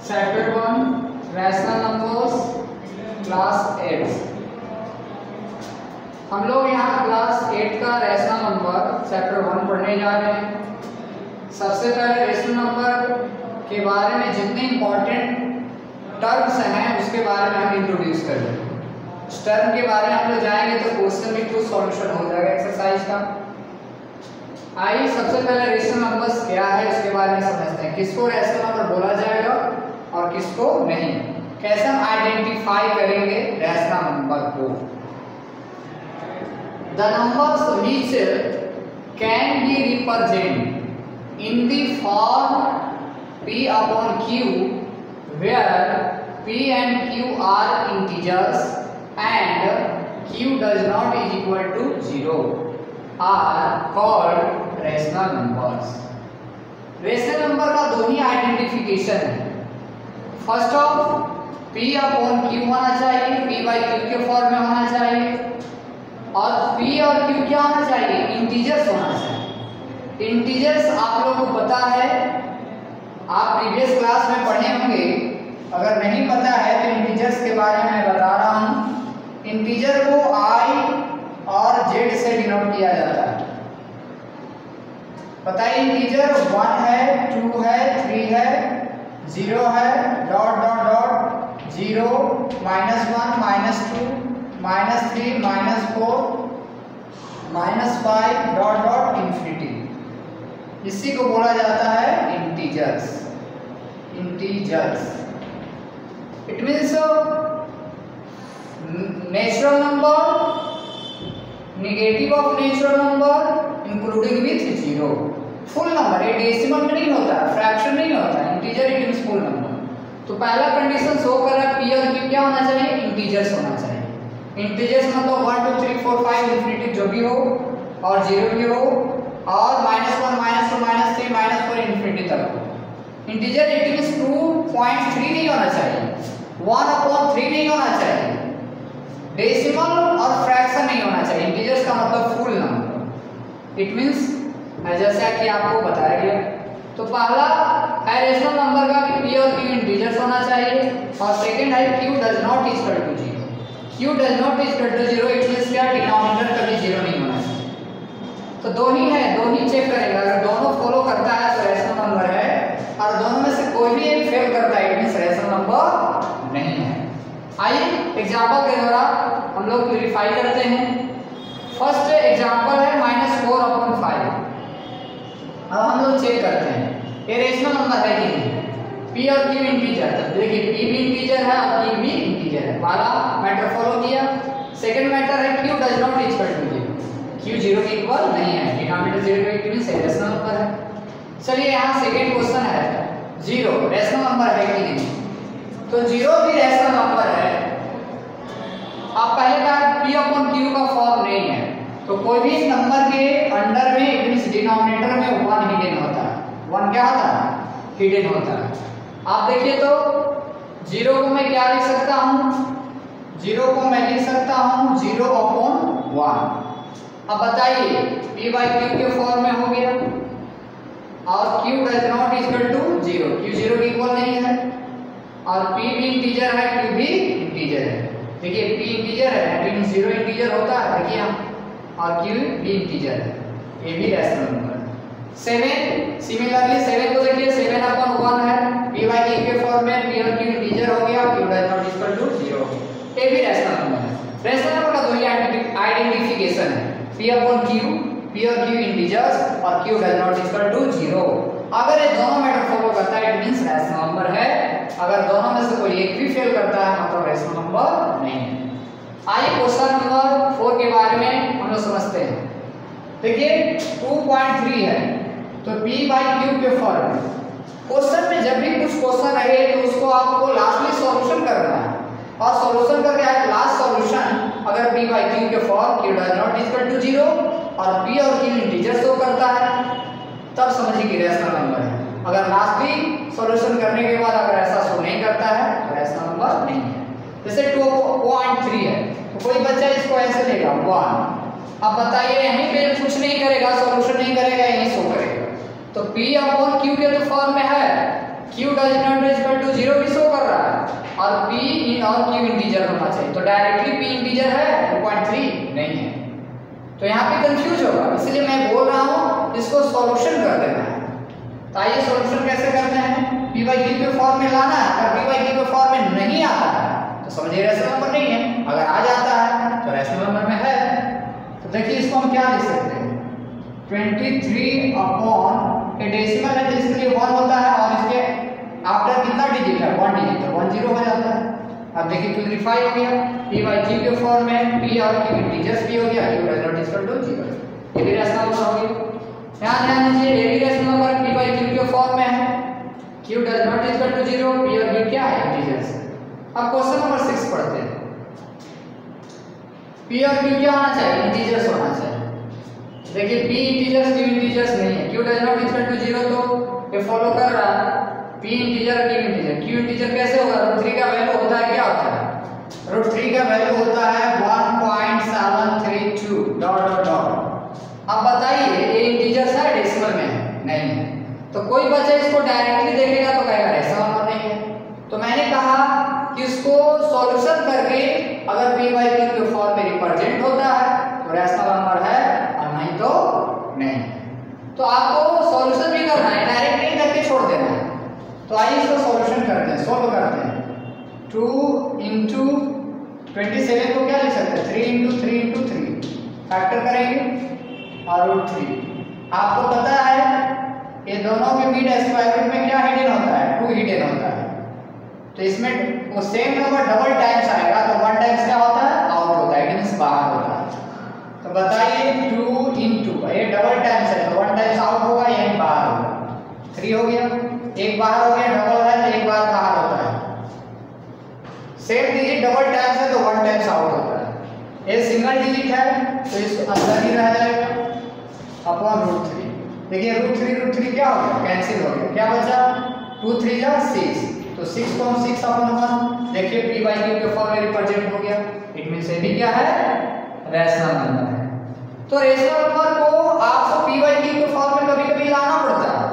Chapter 1 rational numbers class 8। हम लोग यहाँ क्लास 8 का रैशनल नंबर चैप्टर 1 पढ़ने जा रहे हैं। सबसे पहले रैशनल नंबर के बारे में जितने इंपॉर्टेंट टर्म्स हैं उसके बारे में हम इंट्रोड्यूस कर लेंगे। उस टर्म के बारे में हम लोग जाएंगे तो क्वेश्चन भी खुद सॉल्यूशन हो जाएगा एक्सरसाइज का। आइए सबसे पहले रैशनल नंबर्स क्या है उसके बारे में समझते हैं। किसको रैशनल नंबर बोला जाएगा और किसको नहीं, कैसे हम आइडेंटिफाई करेंगे रैशनल नंबर को। The numbers which can be represent in the form p upon q where p and q are integers and q does not is equal to 0 are called rational numbers। Rational number का दो ही identification है। First of p upon q होना चाहिए, p by q के form में होना चाहिए, और p और q क्या होना चाहिए, इंटीजर्स होना चाहिए। इंटीजर्स आप लोगों को पता है, आप प्रीवियस क्लास में पढ़े होंगे। अगर नहीं पता है तो इंटीजर्स के बारे में मैं बता रहा हूँ। इंटीजर को i और z से डिनोट किया जाता है। बताइए इंटीजर 1 है, 2 है, 3 है, 0 है, dot dot dot 0, -1, -2, -3, -4, -5 dot dot infinity. इसी को बोला जाता है integers. Integers it means natural number, negative of natural number including with 0। Full number, ये डेसिमल में नहीं होता है, फ्रैक्शन नहीं होता है। Integer it means full number. तो पहला कंडीशन शो कर रहा है p और q क्या होना चाहिए, इंटीजर्स होना चाहिए। इंटीजर्स मतलब 1 2 3 4 5 इंफिनिटी जो भी हो और 0 भी हो, और -1 -2 -3 -4 इंफिनिटी तक हो। इंटीजर इट मींस 2.3 नहीं होना चाहिए, 1/3 नहीं होना चाहिए, डेसिमल और फ्रैक्शन नहीं होना चाहिए। इंटीजर्स का मतलब फुल नंबर। इट मींस जैसा कि आपको बताया गया। तो पहला है रैशनल नंबर का कि p और q इंटीजर्स होना चाहिए, और सेकंड है q does not equal to 0। q does not equal to 0 it means क्या, डिनोमिनेटर कभी 0 नहीं होना चाहिए। तो दो ही है, दो ही चेक करेंगे। अगर दोनों फॉलो करता है तो रैशनल नंबर है, और दोनों में से कोई भी एक फेल करता है इट मींस रैशनल नंबर नहीं है। आइए एग्जांपल के द्वारा हम लोग वेरीफाई करते हैं। फर्स्ट एग्जांपल है -4/5। अब हम लोग चेक करते हैं ये रैशनल नंबर है कि नहीं। p और q इंटीजर, तो देखिए p भी इंटीजर है और q भी इंटीजर है। पहला मैटर फॉलो किया। सेकंड मैटर है q does not equal to 0। q 0 के इक्वल नहीं है, डिनोमिनेटर 0 के इक्वल से रैशनल नंबर है। चलिए यहाँ सेकंड क्वेश्चन है 0 रैशनल नंबर है कि नहीं। तो 0 भी रैशनल नंबर है। अब पहले बार p अपॉन q का फॉर्म नहीं है, तो कोई भी नंबर के अंडर में इट मींस डिनोमिनेटर में 1 हिडन होता है। 1 क्या होता है, हिडन होता है। आप देखिए तो 0 को मैं क्या लिख सकता हूँ, 0 को मैं लिख सकता हूँ 0/1। अब बताइए p बाई q के फॉर्म में हो गया, और q does not equal to 0। q 0 के इक्वल नहीं है, और p भी इंटीजर है, q भी इंटीजर है। देखिए p इंटीजर है, लेकिन 0 इंटीजर होता है, देखिए यहाँ, और q भी इंटीजर है। ये भी रैशनल नंबर है। 7 सिमिलरली 7 को देखिए 7/1 है, p बाई q के फॉर्म में p और q इंटीजर हो गया, q does not equal to 0। ये भी रैशनल नंबर है। रैशनल नंबर का दो ही आइडेंटिफिकेशन है, p अपॉन q, p और q इंटीजर्स, और q does not equal to 0। अगर ये दोनों मैटर फॉलो करता है इट मींस रैशनल नंबर है। अगर दोनों में से कोई एक भी फेल करता है मतलब रैशनल नंबर नहीं है। आइए क्वेश्चन नंबर 4 के बारे में हम लोग समझते हैं। देखिए 2.3 है, तो p बाई q के फॉर्म में। क्वेश्चन में जब भी कुछ क्वेश्चन रहे तो उसको आपको लास्टली सॉल्यूशन करना है, और सॉल्यूशन करके आए लास्ट सॉल्यूशन अगर p बाई q के form q does not equal to 0 और p और q इंटीजर शो करता है, तब समझिए कि रैशनल नंबर है। अगर लास्टली सॉल्यूशन करने के बाद अगर ऐसा शो नहीं करता है तो रैशनल नंबर नहीं है। जैसे 2.3 है, तो कोई बच्चा इसको ऐसे लेगा 1। अब बताइए यहीं पे कुछ नहीं करेगा, सॉल्यूशन नहीं करेगा, यहीं शो करेगा। तो p अपॉन q के तो फॉर्म में है, Q does not equal to 0 भी शो कर रहा है और P और Q इंटीजर होना चाहिए, तो डायरेक्टली P इंटीजर है 2.3 नहीं है, तो यहाँ पे कंफ्यूज होगा, इसलिए मैं बोल रहा हूँ इसको सॉल्यूशन कर देना है। तो आइए सॉल्यूशन कैसे करते हैं, P बाई Q के फॉर्म में लाना है। अगर P बाई Q के फॉर्म में नहीं आता है तो समझिए रैशनल नंबर नहीं है, अगर आ जाता है तो रैशनल नंबर में है। तो देखिए इसको हम क्या लिख सकते हैं, 23 अपॉन ए डेसिमल है तो इसके लिए 1 होता है और इसके आफ्टर कितना डिजिट है 1 डिजिट, तो 1 0 हो जाता है। अब देखिए क्लैरिफाई हो गया, P बाई Q के फॉर्म में P और Q इंटीजर्स भी हो गया, Q does not equal to 0, ये भी रैशनल नंबर हो गया। ध्यान दीजिए ये भी rational number P by Q के फॉर्म में है, Q does not equal to 0, P और Q क्या है इंटीजर्स। अब क्वेश्चन नंबर 6 पढ़ते हैं, P और Q क्या होना चाहिए, इंटीजर्स होना चाहिए। देखिए P इंटीजर्स Q इंटीजर्स नहीं है, Q does not equal to 0 तो ये फॉलो कर रहा है, P integer Q integer, Q integer कैसे होगा, √3 का वैल्यू होता है, क्या होता है √3 का वैल्यू होता है 1.732 डॉट डॉट डॉट। अब बताइए ये इंटीजर्स है डेसिमल में है नहीं है, तो कोई बच्चा इसको डायरेक्टली देखेगा तो कहेगा रैशनल नंबर नहीं है। तो मैंने कहा कि इसको सॉल्यूशन करके अगर P बाई Q के फॉर्म में रिप्रेजेंट होता है तो रैशनल नंबर है और नहीं तो नहीं। तो आपको सॉल्यूशन भी करना है, डायरेक्ट नहीं करके छोड़ देना है। तो आइए इसको सॉल्यूशन करते हैं, सोल्व करते हैं। 2 into 27 को क्या लिख सकते हैं, 3 into 3 into 3 फैक्टर करेंगे और √3। आपको पता है ये दोनों के मिड स्क्वायर रूट में क्या हिडन होता है, 2 हिडन होता है, तो इसमें वो सेम नंबर डबल टाइम्स आएगा तो 1 टाइम्स क्या होता है, आउट होता है, मींस बाहर होता है। तो बताइए 2 into ये डबल टाइम्स है तो 1 टाइम्स आउट होगा यानी बाहर होगा, 3 हो गया, एक बाहर हो गया, डबल है तो एक बार बाहर होता है। सेम डिजिट डबल टाइम्स है तो 1 टाइम्स आउट होता है, ये सिंगल डिजिट है तो इसको अंदर ही रह जाएगा अपॉन √3। देखिए √3 क्या हो गया, कैंसिल हो गया, क्या बचा 2 3 जा 6, तो 6 को हम 6 अपॉन 1, देखिए P बाई Q के फॉर्म में रिप्रेजेंट हो गया, इट मींस ये भी क्या है रैशनल नंबर है। तो रैशनल नंबर को आपको P बाई Q के फॉर्म में कभी-कभी लाना पड़ता है,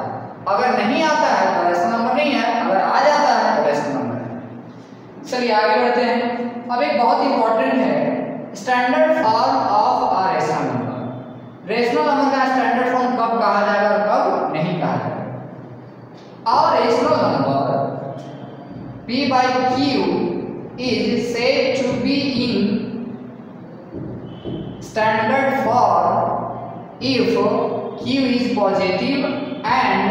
अगर नहीं आता है तो रैशनल नंबर नहीं है, अगर आ जाता है तो रैशनल नंबर है। चलिए आगे बढ़ते हैं। अब एक बहुत इंपॉर्टेंट है standard form of a rational number. Rational number का स्टैंडर्ड फॉर्म कब कहा जाएगा और कब नहीं कहा जाएगा। A rational number P by Q is said to be in standard form if Q is positive and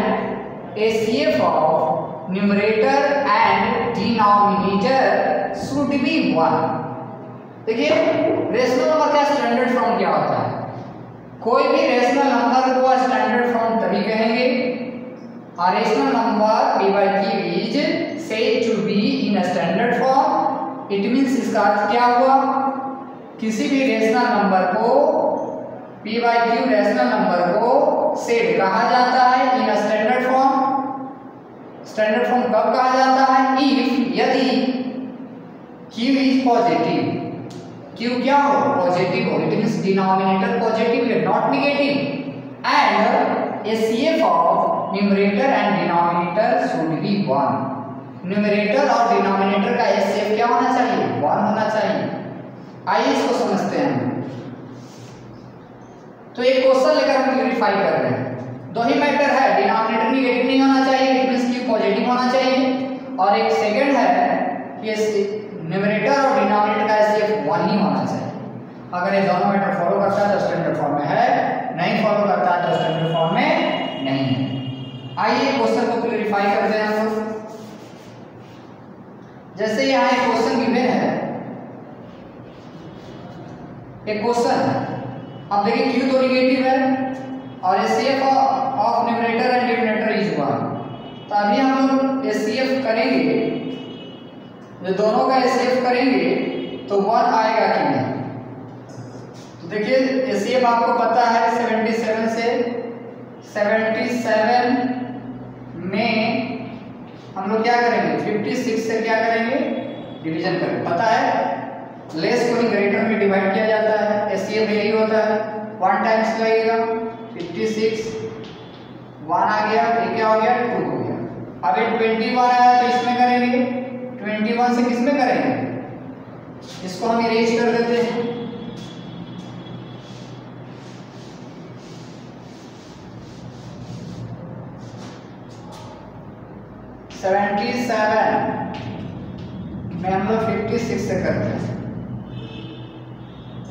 HCF of numerator and denominator should be 1। देखिए रैशनल नंबर का स्टैंडर्ड फॉर्म क्या होता है, कोई भी रैशनल नंबर को standard form तभी कहेंगे, a rational number P by Q is said to be in a standard form, it means इसका अर्थ क्या हुआ, किसी भी रैशनल नंबर को P by Q rational number को सेड कहा जाता है in a standard form. Standard form कब कहा जाता है, इफ यदि Q इज पॉजिटिव, Q क्या हो पॉजिटिव हो, इट मींस डिनोमिनेटर पॉजिटिव है not negative, and HCF of numerator and denominator should be 1। Numerator और डिनोमिनेटर का HCF क्या होना चाहिए, 1 होना चाहिए। आइए इसको समझते हैं। तो एक क्वेश्चन लेकर हम क्लैरिफाई कर रहे हैं, दो ही मैटर है, डिनोमिनेटर नेगेटिव नहीं होना चाहिए, इट मींस Q पॉजिटिव होना चाहिए, और एक सेकंड है कि न्यूमरेटर और डिनोमिनेटर का HCF 1 ही होना चाहिए। अगर ये दोनों मैटर फॉलो करता है तो स्टैंडर्ड फॉर्म में है, नहीं फॉलो करता है तो स्टैंडर्ड फॉर्म में नहीं है। आइए क्वेश्चन को क्लैरिफाई करते हैं हम लोग। जैसे यहाँ एक क्वेश्चन गिवन है, एक क्वेश्चन है, अब देखिए Q तो नेगेटिव है और HCF of numerator and denominator is 1, तो अभी हम लोग HCF करेंगे, जो दोनों का HCF करेंगे तो 1 आएगा कि नहीं। तो देखिए HCF आपको पता है 77 से 77 में हम लोग क्या करेंगे, 56 से क्या करेंगे डिवीजन करेंगे, पता है लेस को ही ग्रेटर में डिवाइड किया जाता है, HCF यही होता है, 1 टाइम्स लगेगा 56, 1 आ गया, ये क्या हो गया 2 हो गया। अब ये ये 21 आया तो इसमें करेंगे, 21 से किसमें करेंगे, इसको हम इरेज कर देते हैं। में हम लोग 56 से करते हैं।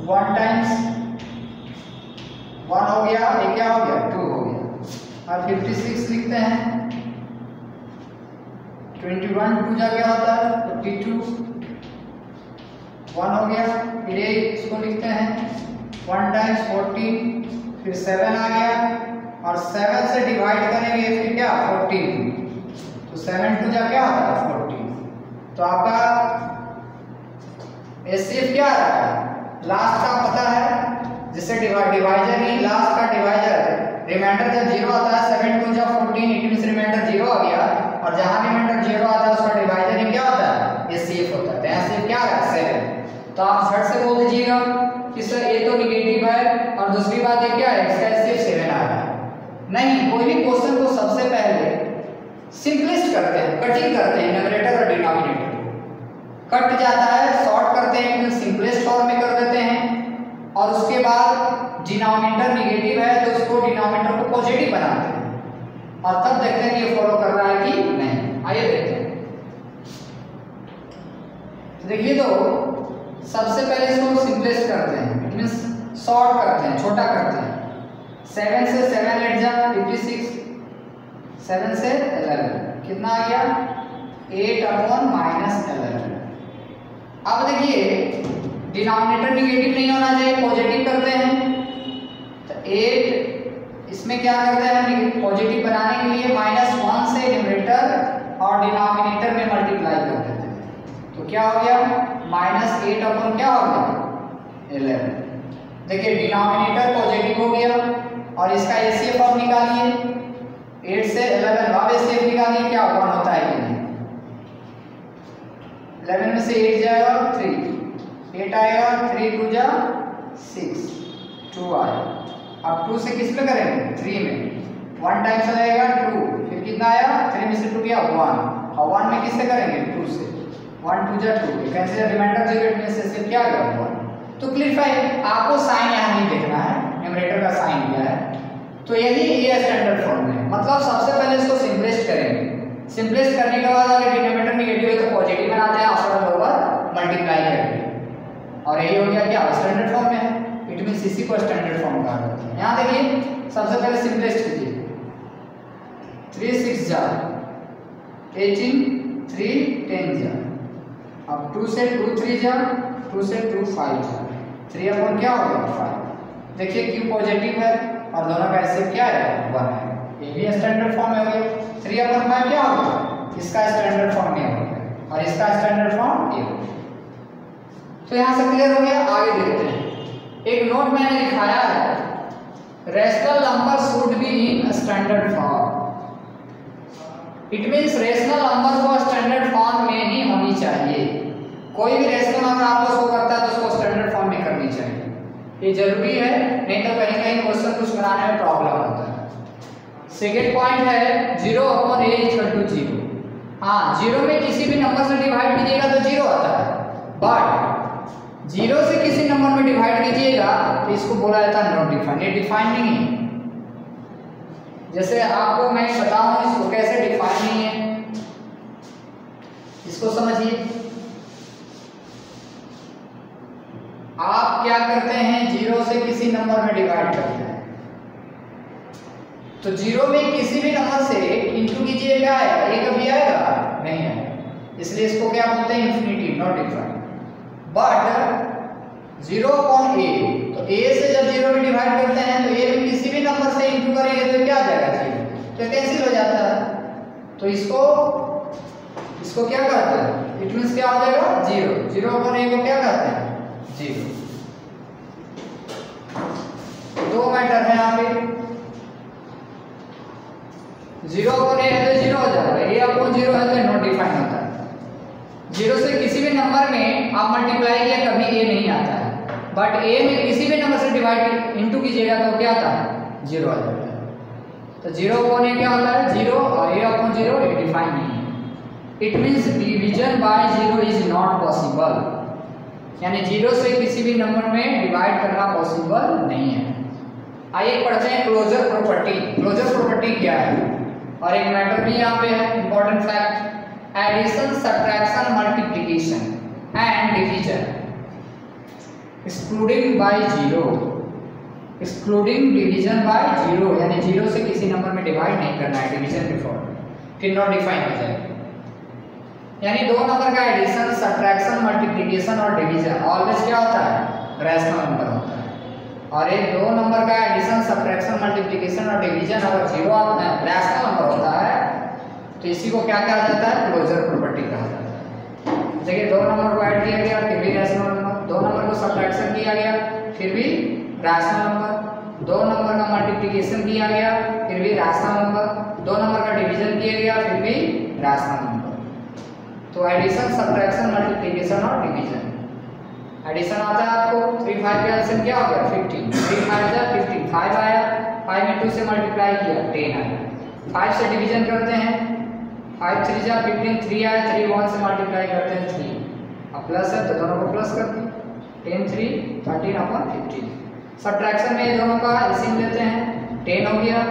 1 टाइम्स 1 हो गया, ये क्या हो गया 2 हो गया, और 56 लिखते हैं। 21 2 जा क्या होता है 52, 1 हो गया, फिर ये इसको लिखते हैं 1 टाइम्स 14, फिर 7 आ गया, और 7 से डिवाइड करेंगे फिर क्या 14, तो 7 2 जा क्या होता है 14। तो आपका एचसीएफ क्या आ रहा है, लास्ट का पता है, जिससे डिवाइजर नहीं, लास्ट का डिवाइजर रिमाइंडर जब 0 आता है 7 2 जा 14, इट मींस रिमाइंडर 0 आ गया, और जहां रिमाइंडर 0 आता है उसका डिवाइजर क्या होता है एचसीएफ होता है। तो एचसीएफ क्या है 7। तो आप झट से बोल दीजिएगा कि सर ये तो निगेटिव है, और दूसरी बात ये क्या है इसका एचसीएफ 7 आ रहा है। नहीं, कोई भी क्वेश्चन को सबसे पहले सिंपलेस्ट करते हैं, कटिंग करते हैं, न्यूमरेटर और डिनोमिनेटर कट जाता है, शॉर्ट करते हैं, सिंपलेस्ट फॉर्म में कर देते हैं, और उसके बाद डिनोमिनेटर निगेटिव है तो उसको डिनोमिनेटर को पॉजिटिव बनाते हैं, और तब देखते हैं कि ये फॉलो कर रहा है कि नहीं। आइए देखते हैं। तो देखिए, तो सबसे पहले इसको सिंपलेस्ट करते हैं, इट मींस शॉर्ट करते हैं, छोटा करते हैं। 7 से 7 लेट जा 56, 7 से 11 कितना आ गया 8/-11। अब देखिए डिनोमिनेटर निगेटिव नहीं होना चाहिए, पॉजिटिव करते हैं। तो 8 इसमें क्या करते हैं पॉजिटिव बनाने के लिए -1 से न्यूमरेटर और डिनोमिनेटर में मल्टीप्लाई कर देते हैं। तो क्या हो गया -8 क्या हो गया 11। देखिए डिनोमिनेटर पॉजिटिव हो गया, और इसका एचसीएफ आप निकालिए 8 से 11, अब एचसीएफ निकालिए क्या 1 होता है कि नहीं। 11 में से 8 जाएगा 3, 8 आएगा, 3 2 जा 6, 2 आएगा। अब 2 से किस में करेंगे 3 में, 1 टाइम्स हो जाएगा 2, फिर कितना आया 3 में से 2 गया 1, और 1 में किससे करेंगे 2 से, 1 2 जा 2, कैंसिल रिमाइंडर 0 में से क्या गया 1। तो क्लियरफाई, आपको साइन यहाँ नहीं देखना है, न्यूमरेटर का साइन दिया है। तो यही ये स्टैंडर्ड फॉर्म है, मतलब सबसे पहले इसको सिंपलेस्ट करेंगे, सिंपलेस्ट करने के बाद अगर डिनोमिनेटर निगेटिव है तो पॉजिटिव बनाते हैं, अपर लोअर मल्टीप्लाई करके, और यही हो गया क्या स्टैंडर्ड फॉर्म में है। इट मींस इसी को स्टैंडर्ड फॉर्म कहा जाता है। यहाँ देखिए सबसे पहले सिंपलेस्ट कीजिए, 3 6 जा 18, 3 10 जा, अब 2 से 2 3 जा, 2 से 2 5 जा, 3 क्या हो गया 5। देखिए क्यू पॉजिटिव है और दोनों का एचसीएफ क्या है 1 है, ये भी स्टैंडर्ड फॉर्म में हो गया। 3/5 क्या हो गया, इसका स्टैंडर्ड फॉर्म में हो गया, और इसका स्टैंडर्ड फॉर्म ये हो गया। तो यहाँ से क्लियर हो गया। आगे देखते हैं, एक नोट मैंने लिखाया है, rational number should be in standard form. It means rational number को स्टैंडर्ड फॉर्म में ही होनी चाहिए। कोई भी रेशनल नंबर आपको शो करता है तो उसको स्टैंडर्ड फॉर्म में करनी चाहिए, ये जरूरी है, नहीं तो कहीं कहीं क्वेश्चन कुछ बनाने में प्रॉब्लम होता है। सेकेंड पॉइंट है 0/a=0। हाँ, 0 में किसी भी नंबर से डिवाइड कीजिएगा तो 0 आता है, बट 0 से किसी नंबर में डिवाइड कीजिएगा तो इसको बोला जाता है नॉट डिफाइंड, ये डिफाइंड नहीं है। जैसे आपको मैं बताऊं इसको कैसे डिफाइन नहीं है, इसको समझिए। आप क्या करते हैं 0 से किसी नंबर में डिवाइड करते हैं, तो 0 में किसी भी नंबर से इंटू कीजिए, क्या आएगा, ये कभी आएगा नहीं आएगा, इसलिए इसको क्या बोलते हैं infinity, not defined. But 0/a, तो a से जब 0 में डिवाइड करते हैं तो a में किसी भी नंबर से इंटू करेंगे तो क्या आ जाएगा 0, तो कैंसिल हो जाता है। तो इसको क्या कहते हैं, इट मींस क्या हो जाएगा 0, 0/a को क्या कहते हैं 0। दो मैटर है यहाँ पे, 0/a है तो 0 हो जाएगा, a/0 है तो नॉट डिफाइंड होता है। 0 से किसी भी नंबर में आप मल्टीप्लाई किया कभी a नहीं आता है, बट a में किसी भी नंबर से डिवाइड इंटू कीजिएगा तो क्या आता है 0 आ जाता है। तो 0/a क्या होता है 0, और a/0 0 ये डिफाइन नहीं है। It means division by 0 is not possible, यानी 0 से किसी भी नंबर में डिवाइड करना पॉसिबल नहीं है। आइए पढ़ते हैं क्लोजर प्रॉपर्टी। क्लोजर प्रॉपर्टी क्या है, और एक मैटर भी यहाँ पे है important fact, addition subtraction multiplication and division excluding by 0, excluding division by 0, यानी 0 से किसी नंबर में डिवाइड नहीं करना है डिवीजन बिफोर, फिर नॉट डिफाइन हो जाएगा। यानी दो नंबर का एडिशन सब्ट्रैक्शन मल्टीप्लिकेशन और डिवीजन ऑलवेज क्या होता है, रैशनल नंबर होता है। और एक दो नंबर का एडिशन सब्ट्रैक्शन मल्टीप्लिकेशन और डिवीजन अगर 0 रैशनल नंबर होता है तो इसी को क्या कहा जाता है, क्लोजर प्रॉपर्टी कहा जाता है। जैसे दो नंबर को ऐड किया गया फिर भी रैशनल नंबर, दो नंबर को सब्ट्रैक्शन किया गया फिर भी रैशनल नंबर, दो नंबर का मल्टीप्लिकेशन किया गया फिर भी रैशनल नंबर, दो नंबर का डिवीजन किया गया फिर भी रैशनल नंबर। तो एडिशन सब्ट्रैक्शन मल्टीप्लिकेशन और डिवीजन, एडिशन आता है आपको 3 5 का एलसीएम क्या हो गया 15, 3 5 जा 15, 5 आया, 5 में 2 से मल्टीप्लाई किया 10 आया। 5 से डिवीजन करते हैं, 5 3 जा 15, 3 आया, 3 1 से मल्टीप्लाई करते हैं 3, अब प्लस है तो दोनों को प्लस कर दिए, 10 3 13 अपॉन 15। सब्ट्रैक्शन में ये दोनों का एलसीएम लेते हैं, 10 हो गया,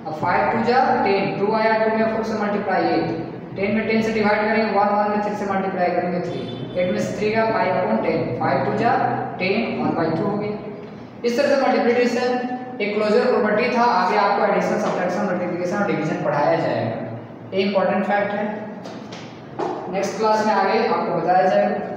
अब 5 2 जा 10, 2 आया, 2 में 4 से मल्टीप्लाई 8, 10 में 10 से डिवाइड करेंगे, 1 1 में 3 से मल्टीप्लाई करेंगे 3, 8 में 3 का 5 अपॉन 10, 5 2 जा 10, 1/2 हो गई। इस तरह से मल्टीप्लिकेशन एक क्लोजर प्रॉपर्टी था। आगे आपको एडिशन सब्ट्रैक्शन मल्टीप्लिकेशन और डिवीजन पढ़ाया जाएगा, ये इंपॉर्टेंट फैक्ट है। नेक्स्ट क्लास में आगे आपको बताया जाएगा।